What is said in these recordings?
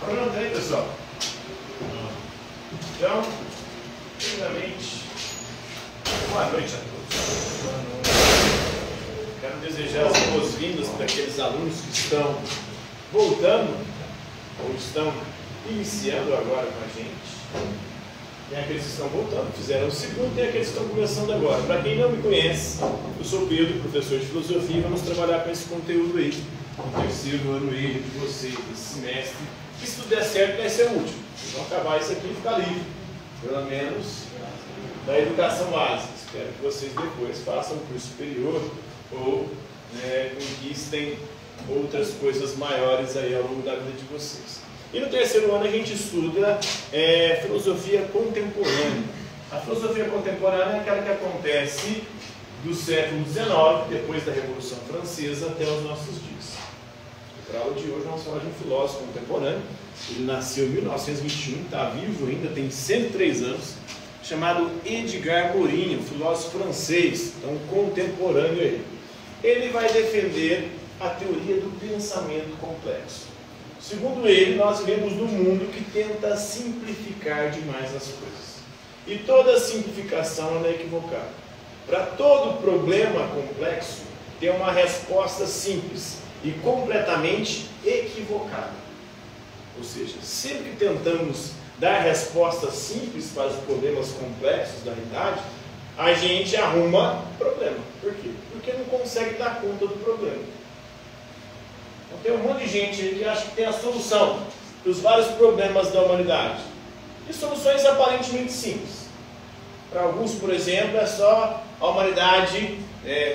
Pronto aí, pessoal? Então, primeiramente, boa noite a todos. Quero desejar as boas-vindas para aqueles alunos que estão voltando ou estão iniciando agora com a gente. Tem aqueles que estão voltando, fizeram o segundo, tem aqueles que estão começando agora. Para quem não me conhece, eu sou Pedro, professor de filosofia, e vamos trabalhar com esse conteúdo aí, no terceiro ano aí de vocês, esse semestre. Que se tudo der certo, vai ser o último. Vocês vão acabar isso aqui e ficar livre, pelo menos da educação básica. Espero que vocês depois façam um curso superior ou conquistem outras coisas maiores aí ao longo da vida de vocês. E no terceiro ano a gente estuda filosofia contemporânea. A filosofia contemporânea é aquela que acontece do século XIX, depois da Revolução Francesa, até os nossos dias. Para a aula de hoje vamos falar de um filósofo contemporâneo. Ele nasceu em 1921, está vivo ainda, tem 103 anos, chamado Edgar Morin, um filósofo francês, então contemporâneo a ele. Ele vai defender a teoria do pensamento complexo. Segundo ele, nós vivemos num mundo que tenta simplificar demais as coisas. E toda simplificação é equivocada. Para todo problema complexo, tem uma resposta simples e completamente equivocada. Ou seja, sempre que tentamos dar respostas simples para os problemas complexos da realidade, a gente arruma problema. Por quê? Porque não consegue dar conta do problema. Então tem um monte de gente aí que acha que tem a solução para os vários problemas da humanidade. E soluções aparentemente simples. Para alguns, por exemplo, é só a humanidade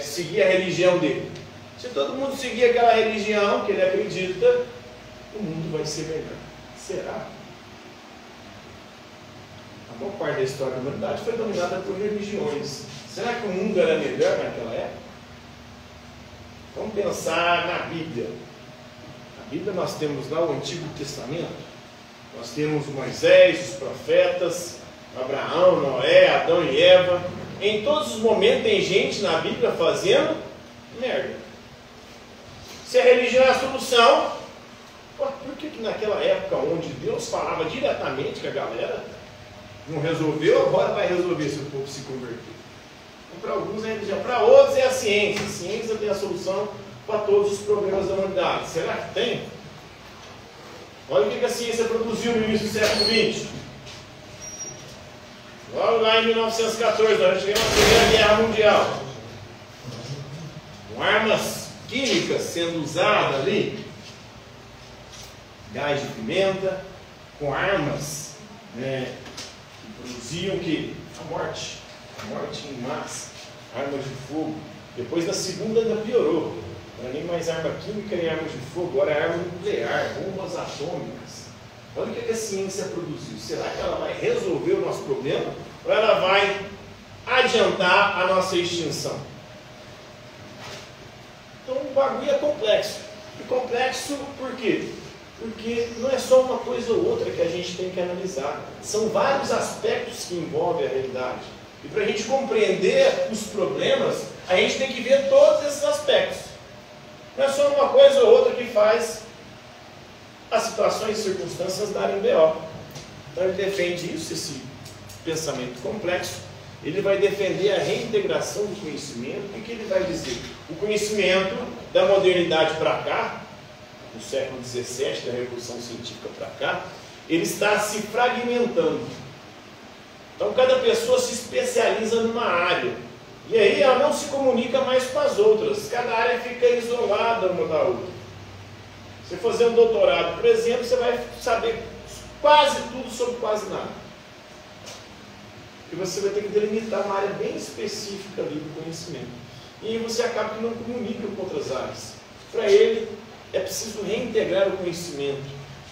seguir a religião dele. Se todo mundo seguir aquela religião que ele acredita, o mundo vai ser melhor. Será? A boa parte da história da humanidade foi dominada por religiões. Será que o mundo era melhor naquela época? Vamos pensar na Bíblia. Na Bíblia nós temos lá o Antigo Testamento. Nós temos Moisés, os profetas, Abraão, Noé, Adão e Eva. Em todos os momentos tem gente na Bíblia fazendo merda. Se a religião é a solução, por que naquela época onde Deus falava diretamente com a galera, não resolveu, agora vai resolver se o povo se converter? Então, para alguns é a religião, para outros é a ciência. A ciência tem a solução para todos os problemas da humanidade. Será que tem? Olha o que a ciência produziu no início do século XX. Logo lá em 1914, nós chegamos na Primeira Guerra Mundial. Com armas químicas sendo usadas ali, gás de pimenta, com armas que produziam a morte em massa, armas de fogo. Depois da segunda ainda piorou, não era nem mais arma química nem armas de fogo, agora é arma nuclear, bombas atômicas. Olha o que a ciência produziu. Será que ela vai resolver o nosso problema ou ela vai adiantar a nossa extinção? Então o bagulho é complexo. E complexo por quê? Porque não é só uma coisa ou outra que a gente tem que analisar. São vários aspectos que envolvem a realidade. E para a gente compreender os problemas, a gente tem que ver todos esses aspectos. Não é só uma coisa ou outra que faz as situações e circunstâncias darem B.O. Então ele defende isso, esse pensamento complexo. Ele vai defender a reintegração do conhecimento. O que ele vai dizer? O conhecimento da modernidade para cá, do século XVII, da Revolução Científica para cá, ele está se fragmentando. Então cada pessoa se especializa numa área. E aí ela não se comunica mais com as outras. Cada área fica isolada uma da outra. Se fazer um doutorado, por exemplo, você vai saber quase tudo sobre quase nada. E você vai ter que delimitar uma área bem específica ali do conhecimento. E aí você acaba que não comunica com outras áreas. Para ele, é preciso reintegrar o conhecimento,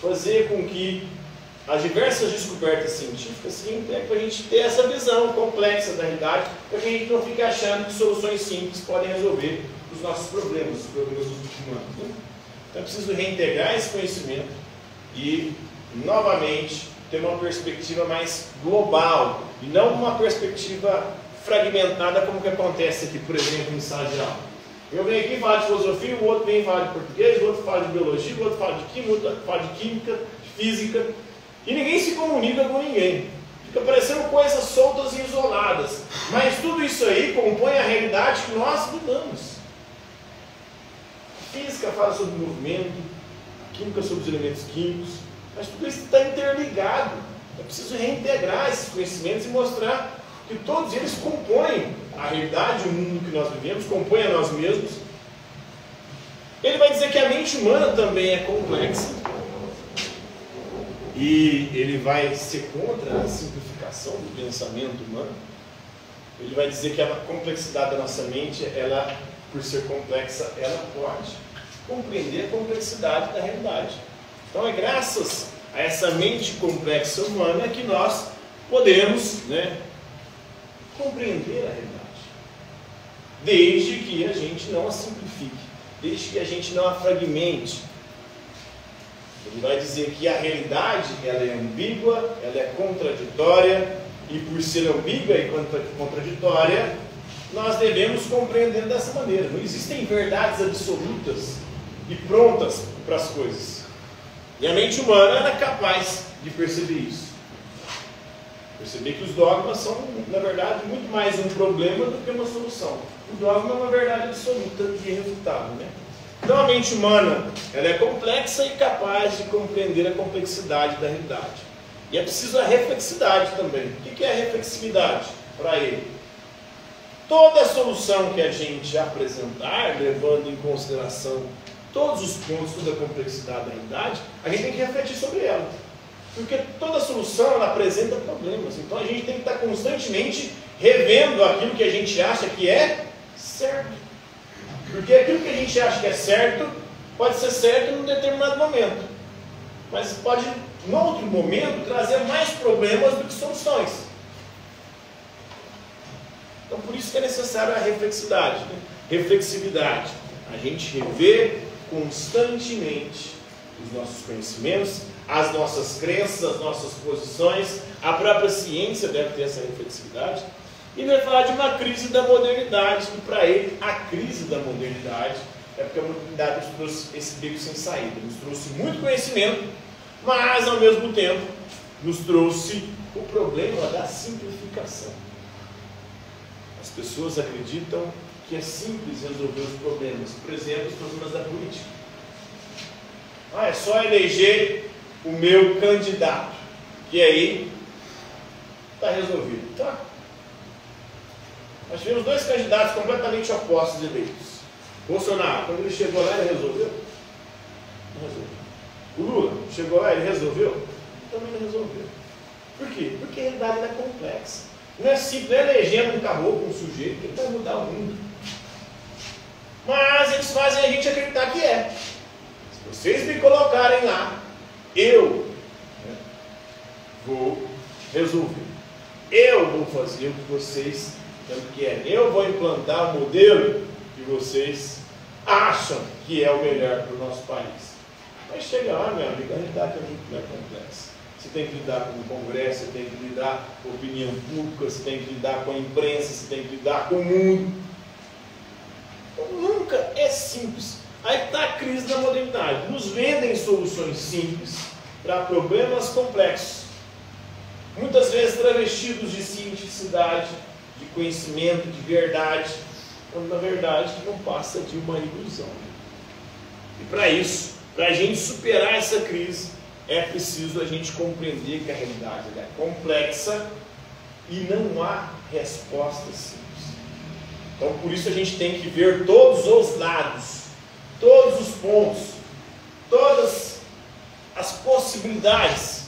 fazer com que as diversas descobertas científicas se integrem para a gente ter essa visão complexa da realidade, para que a gente não fique achando que soluções simples podem resolver os nossos problemas, os problemas dos humanos. Né? Então é preciso reintegrar esse conhecimento e, novamente, ter uma perspectiva mais global e não uma perspectiva fragmentada como que acontece aqui, por exemplo, em sala de aula. Eu venho aqui falar de filosofia, o outro vem falar de português, o outro fala de biologia, o outro fala de química, o outro fala de química, física, e ninguém se comunica com ninguém. Fica parecendo coisas soltas e isoladas. Mas tudo isso aí compõe a realidade que nós lidamos. A física fala sobre o movimento, a química sobre os elementos químicos, mas tudo isso está interligado. É preciso reintegrar esses conhecimentos e mostrar que todos eles compõem a realidade, o mundo que nós vivemos, compõem a nós mesmos. Ele vai dizer que a mente humana também é complexa. E ele vai ser contra a simplificação do pensamento humano. Ele vai dizer que a complexidade da nossa mente, ela, por ser complexa, ela pode compreender a complexidade da realidade. Então é graças a essa mente complexa humana que nós podemos, compreender a realidade. Desde que a gente não a simplifique, desde que a gente não a fragmente. Ele vai dizer que a realidade, ela é ambígua, ela é contraditória, e por ser ambígua e contraditória, nós devemos compreender dessa maneira. Não existem verdades absolutas e prontas para as coisas. E a mente humana ela é capaz de perceber isso. Perceber que os dogmas são, na verdade, muito mais um problema do que uma solução. O dogma é uma verdade absoluta e irrefutável, Então a mente humana ela é complexa e capaz de compreender a complexidade da realidade. E é preciso a reflexidade também. O que é a reflexividade para ele? Toda solução que a gente apresentar, levando em consideração todos os pontos, toda a complexidade da realidade, a gente tem que refletir sobre ela. Porque toda solução ela apresenta problemas. Então a gente tem que estar constantemente revendo aquilo que a gente acha que é certo. Porque aquilo que a gente acha que é certo, pode ser certo em um determinado momento. Mas pode, em outro momento, trazer mais problemas do que soluções. Então por isso que é necessária a reflexividade. A gente rever constantemente os nossos conhecimentos, as nossas crenças, as nossas posições. A própria ciência deve ter essa reflexividade. E vai falar de uma crise da modernidade. E para ele, a crise da modernidade é porque a modernidade nos trouxe esse beco sem saída. Nos trouxe muito conhecimento, mas ao mesmo tempo nos trouxe o problema da simplificação. As pessoas acreditam que é simples resolver os problemas. Por exemplo, os problemas da política. É só eleger o meu candidato, que aí está resolvido. Tá? Nós tivemos dois candidatos completamente opostos eleitos. Bolsonaro, quando ele chegou lá, ele resolveu? Não resolveu. O Lula chegou lá, ele resolveu? Também não resolveu. Por quê? Porque a realidade é complexa. Não é simples, não é elegendo um caboclo, um sujeito, que ele vai mudar o mundo. Mas eles fazem a gente acreditar que é. Se vocês me colocarem lá, eu vou resolver. Eu vou fazer o que vocês querem. Eu vou implantar o modelo que vocês acham que é o melhor para o nosso país. Mas chega lá, meu amigo, a realidade é muito mais complexa. Você tem que lidar com o Congresso, você tem que lidar com a opinião pública, você tem que lidar com a imprensa, você tem que lidar com o mundo. Então, nunca é simples. Aí está a crise da modernidade. Nos vendem soluções simples para problemas complexos. Muitas vezes travestidos de cientificidade, de conhecimento, de verdade, quando na verdade não passa de uma ilusão. E para isso, para a gente superar essa crise, é preciso a gente compreender que a realidade é complexa e não há resposta simples. Então por isso a gente tem que ver todos os lados, todos os pontos, todas as possibilidades,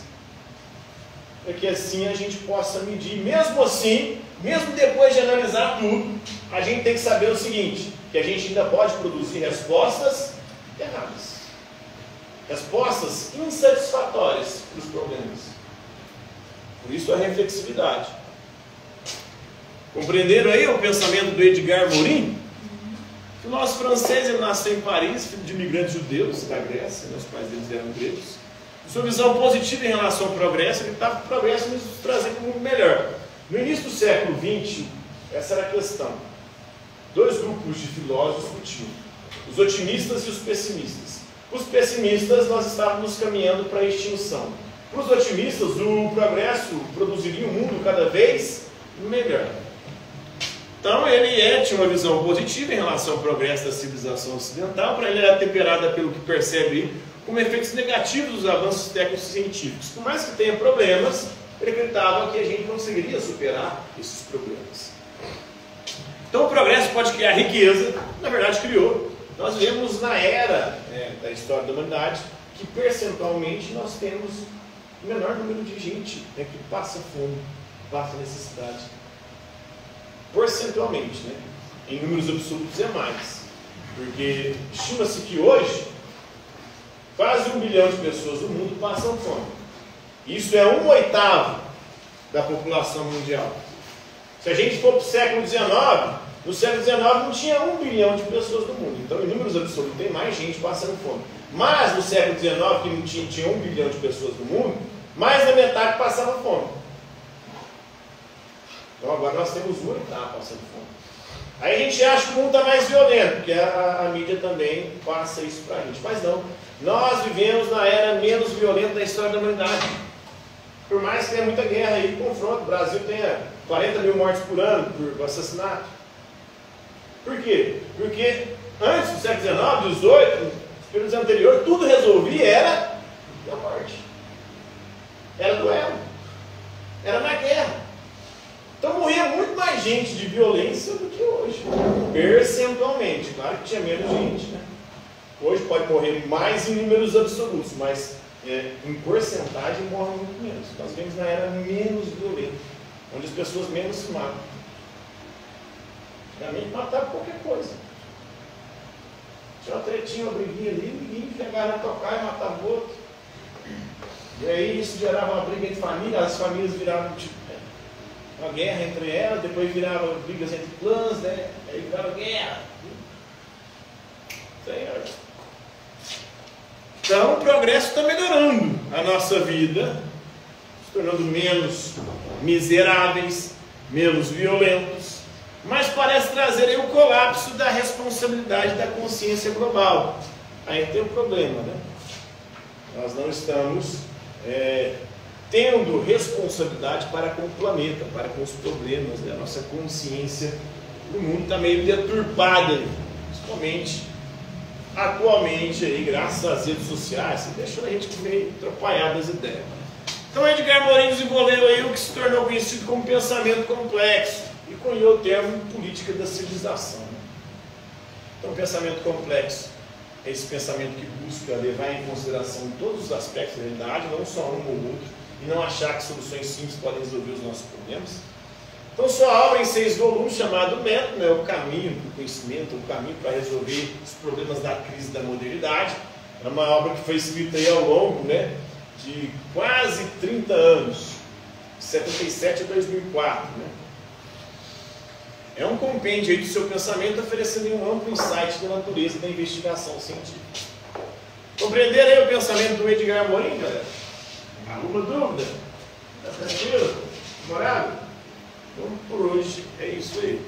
para que assim a gente possa medir. Mesmo assim, mesmo depois de analisar tudo, a gente tem que saber o seguinte, que a gente ainda pode produzir respostas erradas. Respostas insatisfatórias para os problemas. Por isso a reflexividade. Compreenderam aí o pensamento do Edgar Morin? O nosso francês, ele nasceu em Paris, filho de imigrantes judeus da Grécia, os pais deles eram gregos. Sua visão positiva em relação ao progresso, ele estava para o progresso nos trazer como um melhor. No início do século XX, essa era a questão. Dois grupos de filósofos discutiam, os otimistas e os pessimistas. Os pessimistas, nós estávamos caminhando para a extinção. Para os otimistas, o progresso produziria um mundo cada vez melhor. Então ele tinha uma visão positiva em relação ao progresso da civilização ocidental. Para ele era temperada pelo que percebe como efeitos negativos dos avanços técnicos científicos. Por mais que tenha problemas, ele acreditava que a gente conseguiria superar esses problemas. Então o progresso pode criar riqueza, na verdade criou. Nós vemos na era da história da humanidade que percentualmente nós temos o menor número de gente que passa fome, passa necessidade. Percentualmente, né? Em números absolutos é mais. Porque estima-se que hoje quase 1 bilhão de pessoas do mundo passam fome. Isso é 1/8 da população mundial. Se a gente for para o século XIX, no século XIX não tinha 1 bilhão de pessoas no mundo. Então, em números absolutos, tem mais gente passando fome. Mas no século XIX, que não tinha 1 bilhão de pessoas no mundo, mais da metade passava fome. Então agora nós temos 1/8 passando fome. Aí a gente acha que o mundo está mais violento, porque a mídia também passa isso para a gente. Mas não. Nós vivemos na era menos violenta da história da humanidade. Por mais que tenha muita guerra aí, confronto, o Brasil tenha 40 mil mortes por ano por assassinato. Por quê? Porque antes do século XIX, XVIII, os períodos anteriores, tudo resolvia era na morte. Era duelo. Era na guerra. Então morria muito mais gente de violência do que hoje. Percentualmente. Claro que tinha menos gente, né? Hoje pode morrer mais em números absolutos, mas em porcentagem morre muito menos. Nós vemos na era menos violenta, onde as pessoas menos se matam. Antigamente matava qualquer coisa. Tinha uma tretinha, uma briguinha ali, ninguém pegava a tocar e matava o outro. E aí isso gerava uma briga entre famílias, as famílias viravam uma guerra entre elas, depois virava brigas entre clãs, né? Aí virava guerra. Então o progresso está melhorando a nossa vida, se tornando menos miseráveis, menos violentos, mas parece trazer aí o colapso da responsabilidade da consciência global. Aí tem um problema, né? Nós não estamos tendo responsabilidade para com o planeta, para com os problemas, né? A nossa consciência do mundo está meio deturpada, principalmente atualmente, aí, graças às redes sociais, deixou a gente meio atrapalhado das ideias. Então Edgar Morin desenvolveu aí o que se tornou conhecido como pensamento complexo e cunhou o termo política da civilização. Então o pensamento complexo é esse pensamento que busca levar em consideração todos os aspectos da realidade, não só um ou outro, e não achar que soluções simples podem resolver os nossos problemas. Então sua obra em 6 volumes, chamado Método, né, o caminho para o conhecimento, o caminho para resolver os problemas da crise da modernidade. É uma obra que foi escrita aí ao longo, né, de quase 30 anos, de 77 a 2004. Né. É um compêndio aí do seu pensamento, oferecendo um amplo insight da natureza da investigação científica. Compreenderam aí o pensamento do Edgar Morin, galera? Alguma dúvida? Está tranquilo? Morado? Então, por hoje é isso aí.